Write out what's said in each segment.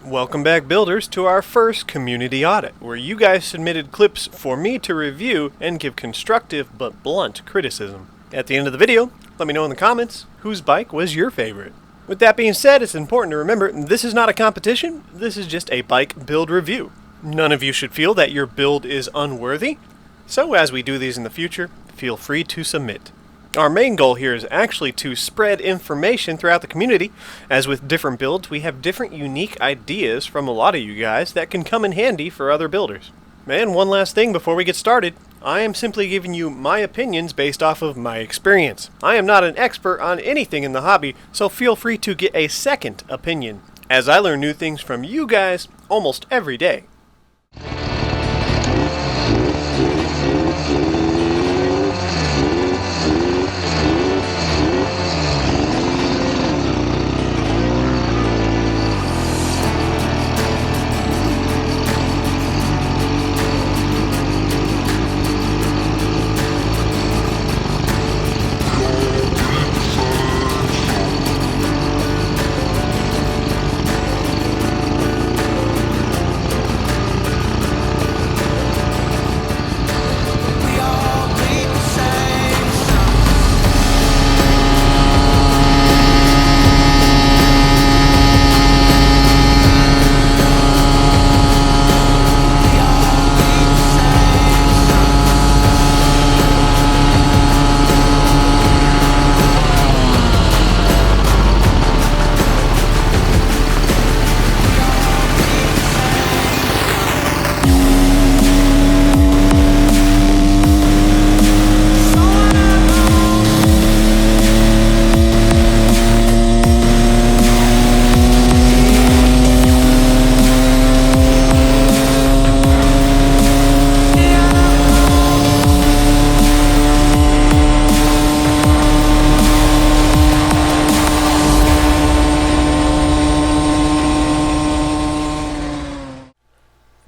Welcome back, builders, to our first community audit, where you guys submitted clips for me to review and give constructive but blunt criticism. At the end of the video, let me know in the comments whose bike was your favorite. With that being said, it's important to remember this is not a competition, this is just a bike build review. None of you should feel that your build is unworthy, so as we do these in the future, feel free to submit. Our main goal here is actually to spread information throughout the community. As with different builds, we have different unique ideas from a lot of you guys that can come in handy for other builders. And one last thing before we get started, I am simply giving you my opinions based off of my experience. I am not an expert on anything in the hobby, so feel free to get a second opinion, as I learn new things from you guys almost every day.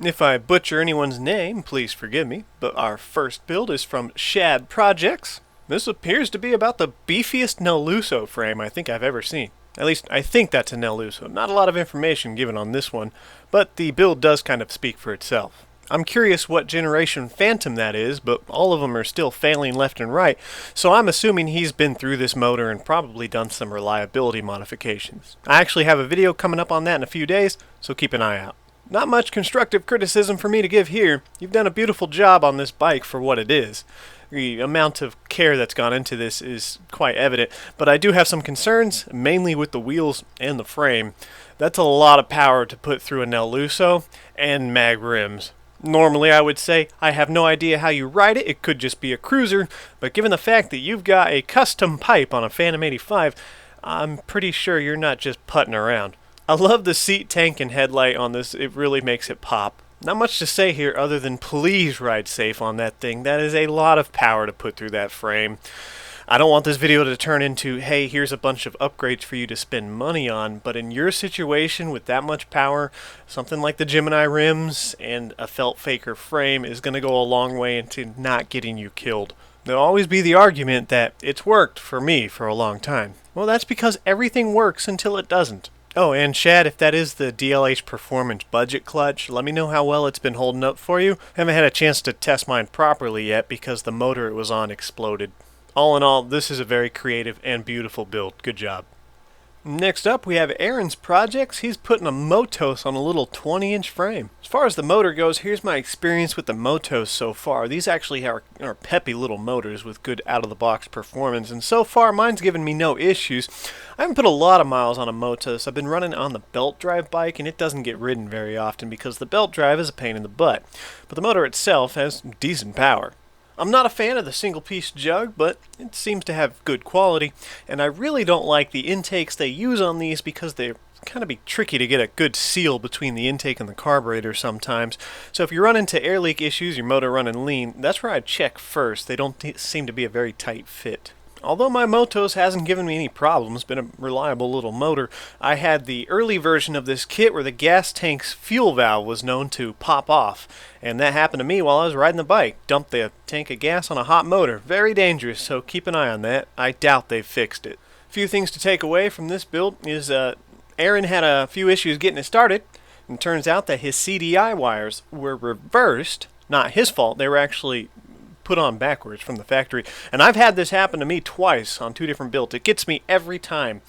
If I butcher anyone's name, please forgive me, but our first build is from Shad Projects. This appears to be about the beefiest Nelluso frame I think I've ever seen. At least, I think that's a Nelluso. Not a lot of information given on this one, but the build does kind of speak for itself. I'm curious what generation Phantom that is, but all of them are still failing left and right, so I'm assuming he's been through this motor and probably done some reliability modifications. I actually have a video coming up on that in a few days, so keep an eye out. Not much constructive criticism for me to give here. You've done a beautiful job on this bike for what it is. The amount of care that's gone into this is quite evident, but I do have some concerns, mainly with the wheels and the frame. That's a lot of power to put through a Nelluso and mag rims. Normally I would say I have no idea how you ride it, it could just be a cruiser, but given the fact that you've got a custom pipe on a Phantom 85, I'm pretty sure you're not just putting around. I love the seat, tank, and headlight on this. It really makes it pop. Not much to say here other than please ride safe on that thing. That is a lot of power to put through that frame. I don't want this video to turn into, hey, here's a bunch of upgrades for you to spend money on, but in your situation with that much power, something like the Gemini rims and a felt faker frame is going to go a long way into not getting you killed. There'll always be the argument that it's worked for me for a long time. Well, that's because everything works until it doesn't. Oh, and Shad, if that is the DLH Performance Budget Clutch, let me know how well it's been holding up for you. Haven't had a chance to test mine properly yet because the motor it was on exploded. All in all, this is a very creative and beautiful build. Good job. Next up, we have Aaron's Projects. He's putting a Motos on a little 20-inch frame. As far as the motor goes, here's my experience with the Motos so far. These actually are peppy little motors with good out-of-the-box performance, and so far mine's given me no issues. I haven't put a lot of miles on a Motos. I've been running on the belt drive bike, and it doesn't get ridden very often because the belt drive is a pain in the butt. But the motor itself has decent power. I'm not a fan of the single-piece jug, but it seems to have good quality, and I really don't like the intakes they use on these because they kind of be tricky to get a good seal between the intake and the carburetor sometimes. So if you run into air leak issues, your motor running lean, that's where I check first. They don't seem to be a very tight fit. Although my Motos hasn't given me any problems, been a reliable little motor, I had the early version of this kit where the gas tank's fuel valve was known to pop off. And that happened to me while I was riding the bike. Dumped the tank of gas on a hot motor. Very dangerous, so keep an eye on that. I doubt they've fixed it. A few things to take away from this build is Aaron had a few issues getting it started. It turns out that his CDI wires were reversed. Not his fault, they were actually put on backwards from the factory. And I've had this happen to me twice on 2 different builds. It gets me every time.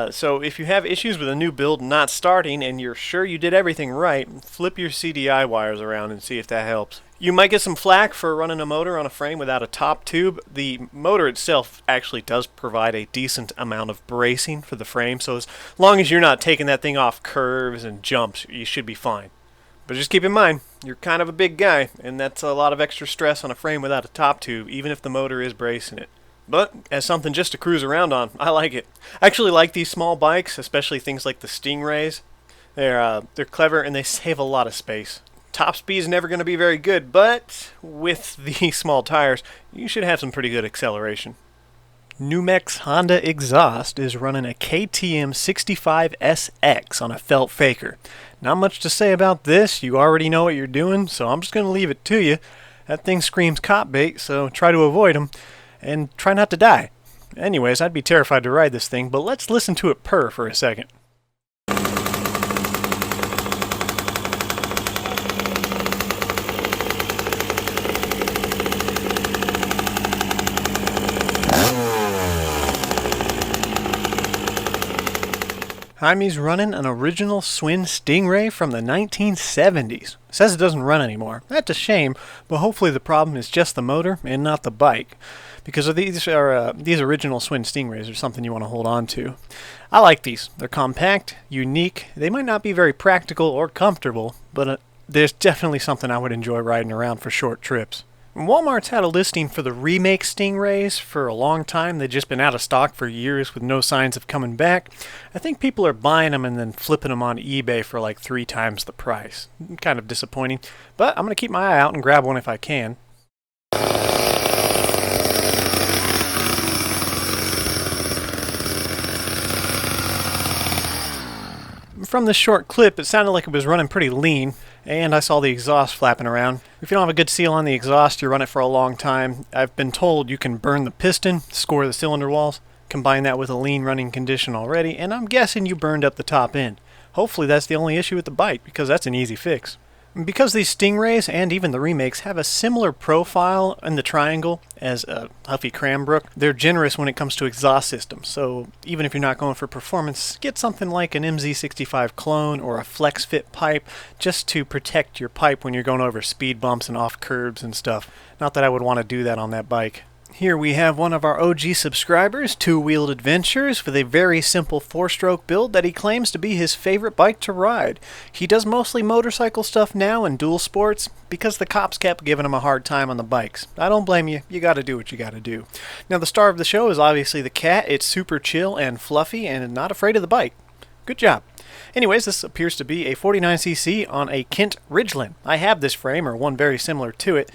So if you have issues with a new build not starting and you're sure you did everything right, flip your CDI wires around and see if that helps. You might get some flack for running a motor on a frame without a top tube. The motor itself actually does provide a decent amount of bracing for the frame, so as long as you're not taking that thing off curves and jumps, you should be fine. But just keep in mind, you're kind of a big guy, and that's a lot of extra stress on a frame without a top tube, even if the motor is bracing it. But as something just to cruise around on, I like it. I actually like these small bikes, especially things like the Stingrays. They're clever and they save a lot of space. Top speed is never going to be very good, but with the small tires, you should have some pretty good acceleration. NewMexHondaEnthusiast is running a KTM 65SX on a felt faker. Not much to say about this, you already know what you're doing, so I'm just going to leave it to you. That thing screams cop bait, so try to avoid them, and try not to die. Anyways, I'd be terrified to ride this thing, but let's listen to it purr for a second. Jaime's running an original Swin Stingray from the 1970s. Says it doesn't run anymore. That's a shame, but hopefully the problem is just the motor and not the bike. Because these original Swin Stingrays are something you want to hold on to. I like these. They're compact, unique. They might not be very practical or comfortable, but there's definitely something I would enjoy riding around for short trips. Walmart's had a listing for the remake Stingrays for a long time. They've just been out of stock for years with no signs of coming back. I think people are buying them and then flipping them on eBay for like 3 times the price. Kind of disappointing, but I'm going to keep my eye out and grab one if I can. From this short clip, it sounded like it was running pretty lean, and I saw the exhaust flapping around. If you don't have a good seal on the exhaust, you run it for a long time. I've been told you can burn the piston, score the cylinder walls, combine that with a lean running condition already, and I'm guessing you burned up the top end. Hopefully that's the only issue with the bike, because that's an easy fix. Because these Stingrays and even the remakes have a similar profile in the triangle as a Huffy Cranbrook, they're generous when it comes to exhaust systems. So even if you're not going for performance, get something like an MZ65 clone or a flex fit pipe just to protect your pipe when you're going over speed bumps and off curbs and stuff. Not that I would want to do that on that bike. Here we have one of our OG subscribers, Two Wheeled Adventures, with a very simple 4-stroke build that he claims to be his favorite bike to ride. He does mostly motorcycle stuff now and dual sports because the cops kept giving him a hard time on the bikes. I don't blame you. You gotta do what you gotta do. Now the star of the show is obviously the cat. It's super chill and fluffy and not afraid of the bike. Good job. Anyways, this appears to be a 49cc on a Kent Ridgeland. I have this frame, or one very similar to it.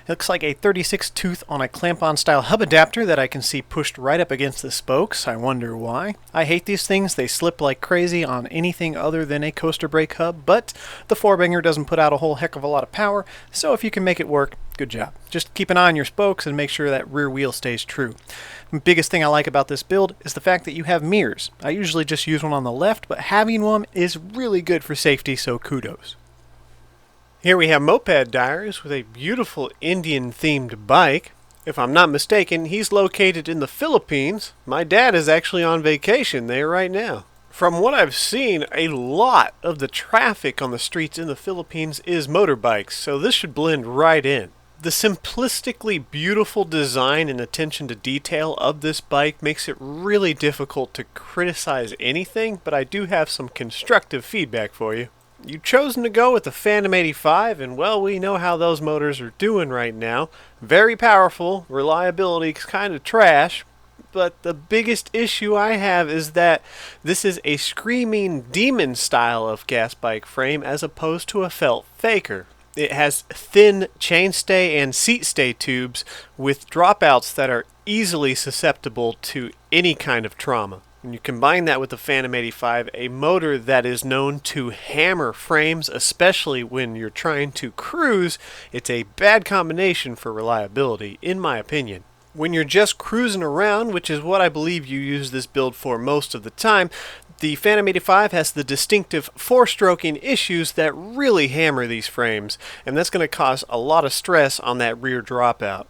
It looks like a 36 tooth on a clamp-on style hub adapter that I can see pushed right up against the spokes. I wonder why. I hate these things. They slip like crazy on anything other than a coaster brake hub, but the four-banger doesn't put out a whole heck of a lot of power, so if you can make it work, good job. Just keep an eye on your spokes and make sure that rear wheel stays true. The biggest thing I like about this build is the fact that you have mirrors. I usually just use one on the left, but having one is really good for safety, so kudos. Here we have Moped Diaries with a beautiful Indian-themed bike. If I'm not mistaken, he's located in the Philippines. My dad is actually on vacation there right now. From what I've seen, a lot of the traffic on the streets in the Philippines is motorbikes, so this should blend right in. The simplistically beautiful design and attention to detail of this bike makes it really difficult to criticize anything, but I do have some constructive feedback for you. You've chosen to go with the Phantom 85, and well, we know how those motors are doing right now. Very powerful, reliability is kind of trash, but the biggest issue I have is that this is a screaming demon style of gas bike frame as opposed to a felt faker. It has thin chainstay and seat stay tubes with dropouts that are easily susceptible to any kind of trauma. When you combine that with the Phantom 85, a motor that is known to hammer frames, especially when you're trying to cruise, it's a bad combination for reliability, in my opinion. When you're just cruising around, which is what I believe you use this build for most of the time, the Phantom 85 has the distinctive four-stroking issues that really hammer these frames, and that's going to cause a lot of stress on that rear dropout.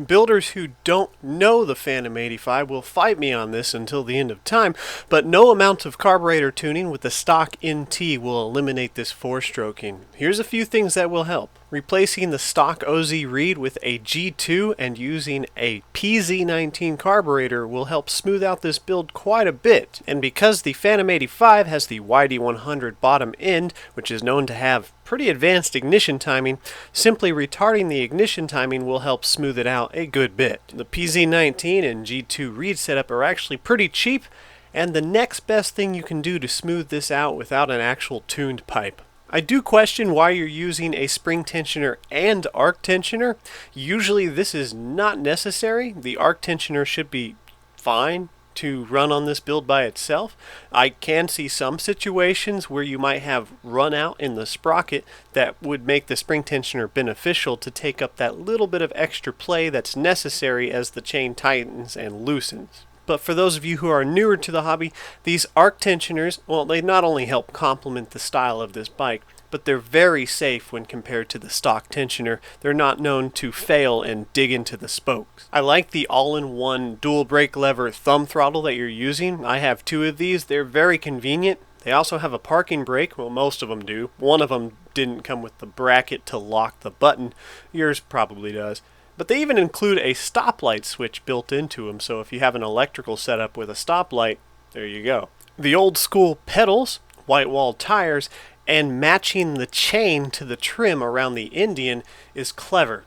Builders who don't know the Phantom 85 will fight me on this until the end of time, but no amount of carburetor tuning with the stock NT will eliminate this four-stroking. Here's a few things that will help. Replacing the stock OZ reed with a G2 and using a PZ19 carburetor will help smooth out this build quite a bit. And because the Phantom 85 has the YD100 bottom end, which is known to have pretty advanced ignition timing, simply retarding the ignition timing will help smooth it out a good bit. The PZ19 and G2 reed setup are actually pretty cheap, and the next best thing you can do to smooth this out without an actual tuned pipe. I do question why you're using a spring tensioner and arc tensioner. Usually this is not necessary. The arc tensioner should be fine to run on this build by itself. I can see some situations where you might have run out in the sprocket that would make the spring tensioner beneficial to take up that little bit of extra play that's necessary as the chain tightens and loosens. But for those of you who are newer to the hobby, these arc tensioners, well, they not only help complement the style of this bike, but they're very safe when compared to the stock tensioner. They're not known to fail and dig into the spokes. I like the all-in-one dual brake lever thumb throttle that you're using. I have two of these. They're very convenient. They also have a parking brake. Well, most of them do. One of them didn't come with the bracket to lock the button. Yours probably does. But they even include a stoplight switch built into them, so if you have an electrical setup with a stoplight, there you go. The old school pedals, white wall tires, and matching the chain to the trim around the Indian is clever.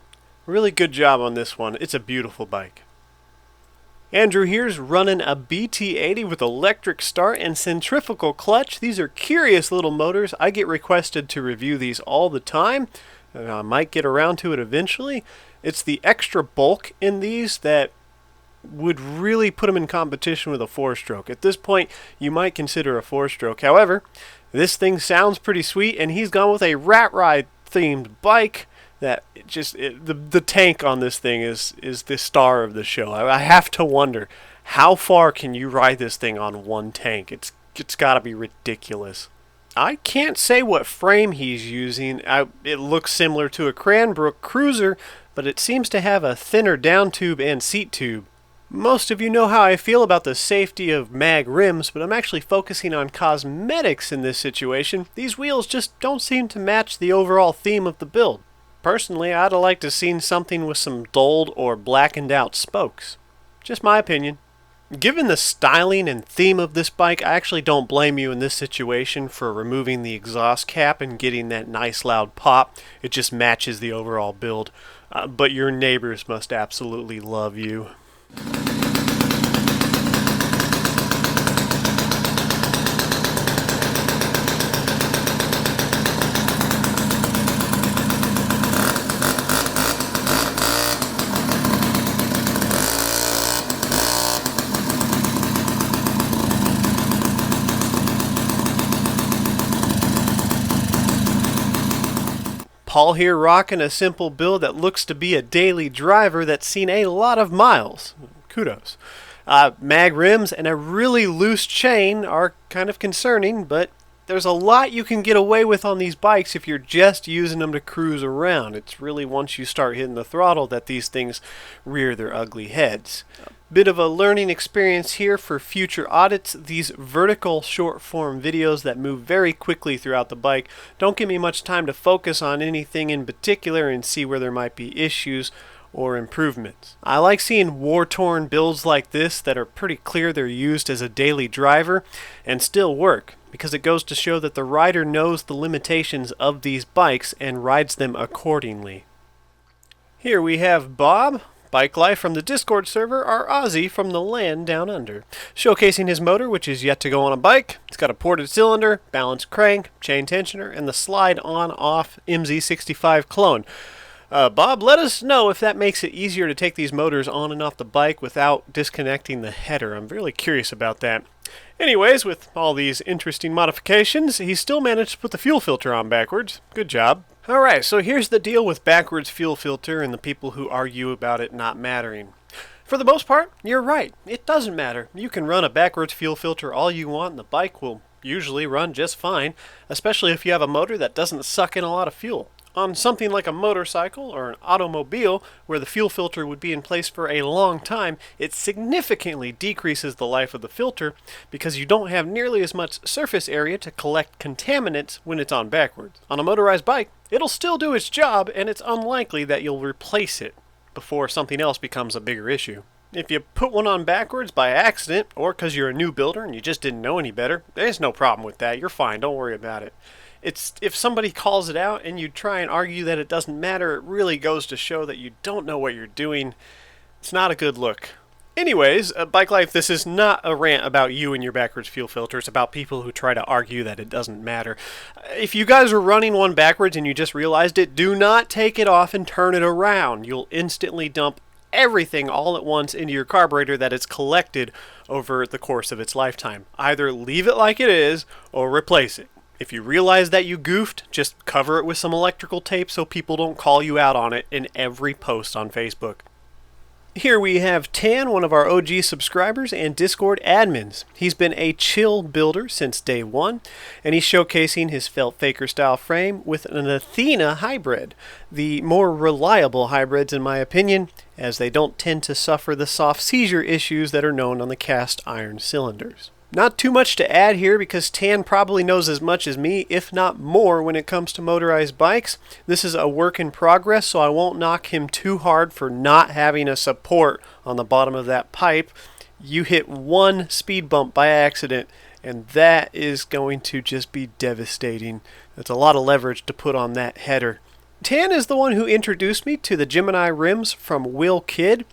Really good job on this one. It's a beautiful bike. Andrew here's running a BT80 with electric start and centrifugal clutch. These are curious little motors. I get requested to review these all the time. I might get around to it eventually. It's the extra bulk in these that would really put them in competition with a four-stroke. At this point, you might consider a four-stroke. However, this thing sounds pretty sweet, and he's gone with a rat ride themed bike that the tank on this thing is the star of the show. I have to wonder, how far can you ride this thing on one tank? It's got to be ridiculous. I can't say what frame he's using. It looks similar to a Cranbrook cruiser, but it seems to have a thinner down tube and seat tube. Most of you know how I feel about the safety of mag rims, but I'm actually focusing on cosmetics in this situation. These wheels just don't seem to match the overall theme of the build. Personally, I'd have liked to have seen something with some dulled or blackened out spokes. Just my opinion. Given the styling and theme of this bike, I actually don't blame you in this situation for removing the exhaust cap and getting that nice loud pop. It just matches the overall build. But your neighbors must absolutely love you. Paul here rocking a simple build that looks to be a daily driver that's seen a lot of miles. Kudos. Mag rims and a really loose chain are kind of concerning, but there's a lot you can get away with on these bikes if you're just using them to cruise around. It's really once you start hitting the throttle that these things rear their ugly heads. Bit of a learning experience here for future audits. These vertical short form videos that move very quickly throughout the bike don't give me much time to focus on anything in particular and see where there might be issues or improvements. I like seeing war-torn builds like this that are pretty clear they're used as a daily driver and still work, because it goes to show that the rider knows the limitations of these bikes and rides them accordingly. Here we have Bob Bike Life from the Discord server, our Aussie from the land down under, showcasing his motor, which is yet to go on a bike. It's got a ported cylinder, balanced crank, chain tensioner, and the slide on-off MZ65 clone. Bob, let us know if that makes it easier to take these motors on and off the bike without disconnecting the header. I'm really curious about that. Anyways, with all these interesting modifications, he still managed to put the fuel filter on backwards. Good job. Alright, so here's the deal with backwards fuel filter and the people who argue about it not mattering. For the most part, you're right. It doesn't matter. You can run a backwards fuel filter all you want and the bike will usually run just fine, especially if you have a motor that doesn't suck in a lot of fuel. On something like a motorcycle or an automobile, where the fuel filter would be in place for a long time, it significantly decreases the life of the filter because you don't have nearly as much surface area to collect contaminants when it's on backwards. On a motorized bike, it'll still do its job, and it's unlikely that you'll replace it before something else becomes a bigger issue. If you put one on backwards by accident, or because you're a new builder and you just didn't know any better, there's no problem with that. You're fine. Don't worry about it. It's if somebody calls it out and you try and argue that it doesn't matter, it really goes to show that you don't know what you're doing. It's not a good look. Anyways, Bike Life, this is not a rant about you and your backwards fuel filter. It's about people who try to argue that it doesn't matter. If you guys are running one backwards and you just realized it, do not take it off and turn it around. You'll instantly dump everything all at once into your carburetor that it's collected over the course of its lifetime. Either leave it like it is or replace it. If you realize that you goofed, just cover it with some electrical tape so people don't call you out on it in every post on Facebook. Here we have Tan, one of our OG subscribers and Discord admins. He's been a chill builder since day one, and he's showcasing his felt faker style frame with an Athena hybrid. The more reliable hybrids in my opinion, as they don't tend to suffer the soft seizure issues that are known on the cast iron cylinders. Not too much to add here because Tan probably knows as much as me, if not more, when it comes to motorized bikes. This is a work in progress, so I won't knock him too hard for not having a support on the bottom of that pipe. You hit one speed bump by accident, and that is going to just be devastating. That's a lot of leverage to put on that header. Tan is the one who introduced me to the Gemini rims from Will Kidd.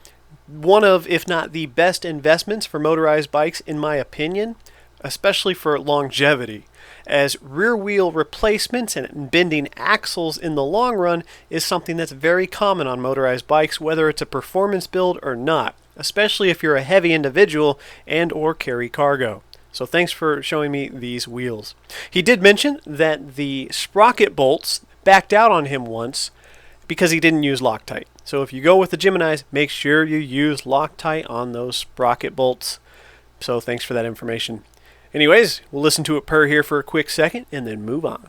One of, if not the best investments for motorized bikes in my opinion, especially for longevity, as rear wheel replacements and bending axles in the long run is something that's very common on motorized bikes, whether it's a performance build or not, especially if you're a heavy individual and or carry cargo. So thanks for showing me these wheels. He did mention that the sprocket bolts backed out on him once because he didn't use Loctite. So if you go with the Geminis, make sure you use Loctite on those sprocket bolts. So thanks for that information. Anyways, we'll listen to it purr here for a quick second and then move on.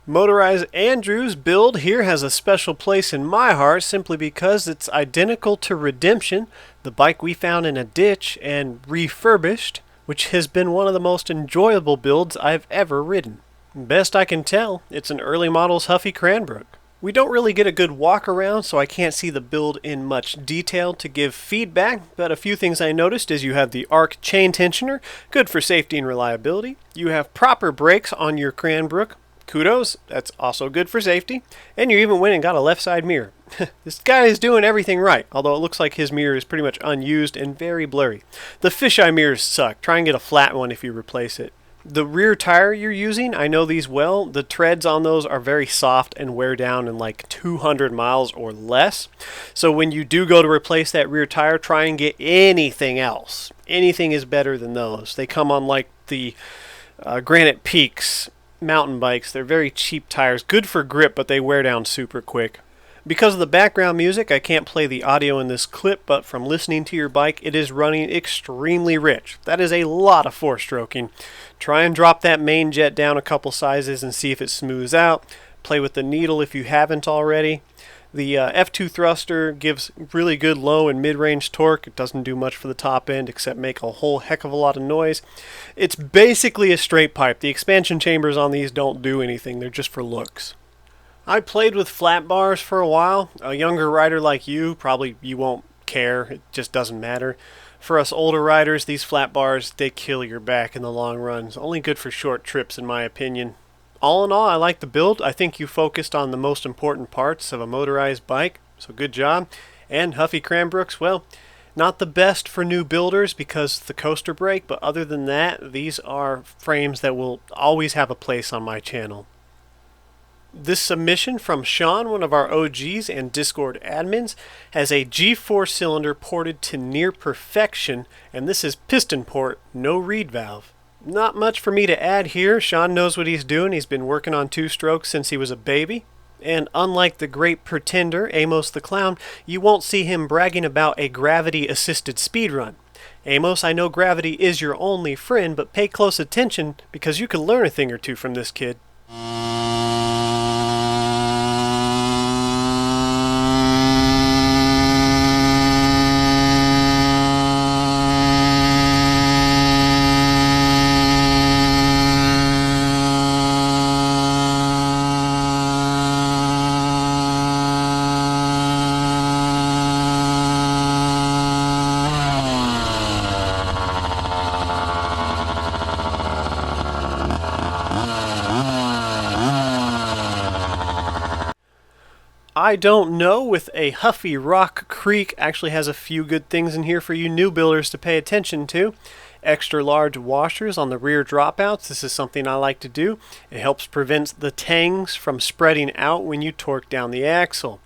Motorized Andrew's build here has a special place in my heart simply because it's identical to Redemption, the bike we found in a ditch and refurbished, which has been one of the most enjoyable builds I've ever ridden. Best I can tell, it's an early model's Huffy Cranbrook. We don't really get a good walk around, so I can't see the build in much detail to give feedback, but a few things I noticed is you have the ARC chain tensioner, good for safety and reliability. You have proper brakes on your Cranbrook. Kudos, that's also good for safety. And you even went and got a left side mirror. This guy is doing everything right, although it looks like his mirror is pretty much unused and very blurry. The fisheye mirrors suck. Try and get a flat one if you replace it. The rear tire you're using, I know these well. The treads on those are very soft and wear down in like 200 miles or less. So when you do go to replace that rear tire, try and get anything else. Anything is better than those. They come on like the Granite Peaks mountain bikes. They're very cheap tires, good for grip, but they wear down super quick. Because of the background music, I can't play the audio in this clip, but from listening to your bike, it is running extremely rich. That is a lot of four-stroking. Try and drop that main jet down a couple sizes and see if it smooths out. Play with the needle if you haven't already. The F2 thruster gives really good low and mid-range torque. It doesn't do much for the top end except make a whole heck of a lot of noise. It's basically a straight pipe. The expansion chambers on these don't do anything. They're just for looks. I played with flat bars for a while. A younger rider like you, probably you won't care. It just doesn't matter. For us older riders, these flat bars, they kill your back in the long run. It's only good for short trips, in my opinion. All in all, I like the build. I think you focused on the most important parts of a motorized bike, so good job. And Huffy Cranbrooks, well, not the best for new builders because of the coaster brake, but other than that, these are frames that will always have a place on my channel. This submission from Sean, one of our OGs and Discord admins, has a G4 cylinder ported to near perfection, and this is piston port, no reed valve. Not much for me to add here. Sean knows what he's doing. He's been working on two-strokes since he was a baby. And unlike the great pretender, Amos the Clown, you won't see him bragging about a gravity-assisted speedrun. Amos, I know gravity is your only friend, but pay close attention because you can learn a thing or two from this kid. I don't know, with a Huffy Rock Creek actually has a few good things in here for you new builders to pay attention to. Extra large washers on the rear dropouts. This is something I like to do. It helps prevent the tangs from spreading out when you torque down the axle.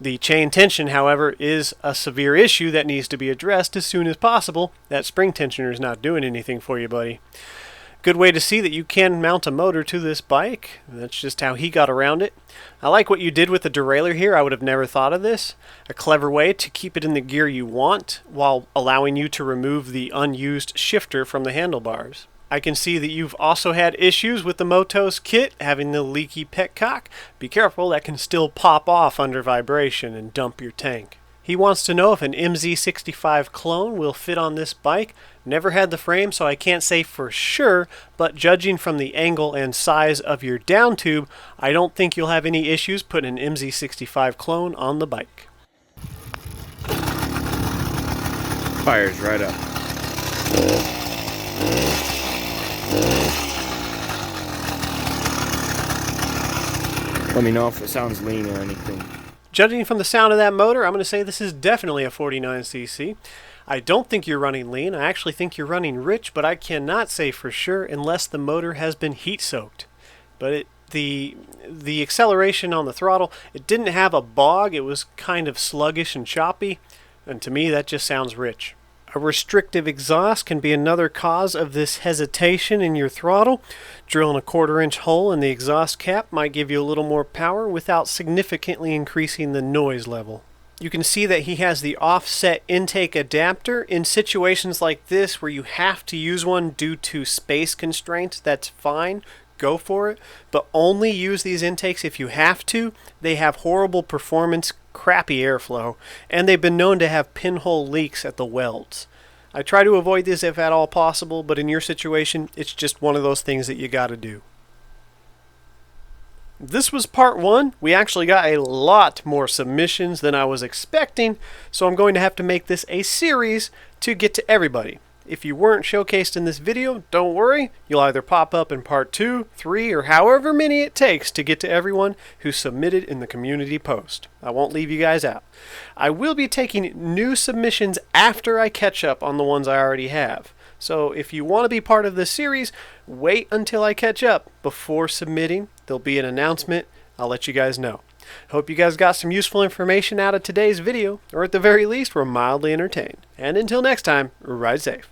The chain tension, however, is a severe issue that needs to be addressed as soon as possible. That spring tensioner is not doing anything for you, buddy. Good way to see that you can mount a motor to this bike. That's just how he got around it. I like what you did with the derailleur here. I would have never thought of this. A clever way to keep it in the gear you want while allowing you to remove the unused shifter from the handlebars. I can see that you've also had issues with the Motos kit having the leaky petcock. Be careful, that can still pop off under vibration and dump your tank. He wants to know if an MZ65 clone will fit on this bike. Never had the frame, so I can't say for sure, but judging from the angle and size of your down tube, I don't think you'll have any issues putting an MZ65 clone on the bike. Fires right up. Let me know if it sounds lean or anything. Judging from the sound of that motor, I'm going to say this is definitely a 49cc. I don't think you're running lean. I actually think you're running rich, but I cannot say for sure unless the motor has been heat soaked. But the acceleration on the throttle, it didn't have a bog. It was kind of sluggish and choppy, and to me that just sounds rich. A restrictive exhaust can be another cause of this hesitation in your throttle. Drilling a 1/4-inch hole in the exhaust cap might give you a little more power without significantly increasing the noise level. You can see that he has the offset intake adapter. In situations like this where you have to use one due to space constraints, that's fine. Go for it, but only use these intakes if you have to. They have horrible performance, crappy airflow, and they've been known to have pinhole leaks at the welds. I try to avoid this if at all possible, but in your situation, it's just one of those things that you gotta do. This was part 1. We actually got a lot more submissions than I was expecting, so I'm going to have to make this a series to get to everybody. If you weren't showcased in this video, don't worry. You'll either pop up in part 2, 3, or however many it takes to get to everyone who submitted in the community post. I won't leave you guys out. I will be taking new submissions after I catch up on the ones I already have. So if you want to be part of this series, wait until I catch up before submitting. There'll be an announcement. I'll let you guys know. Hope you guys got some useful information out of today's video, or at the very least were mildly entertained. And until next time, ride safe.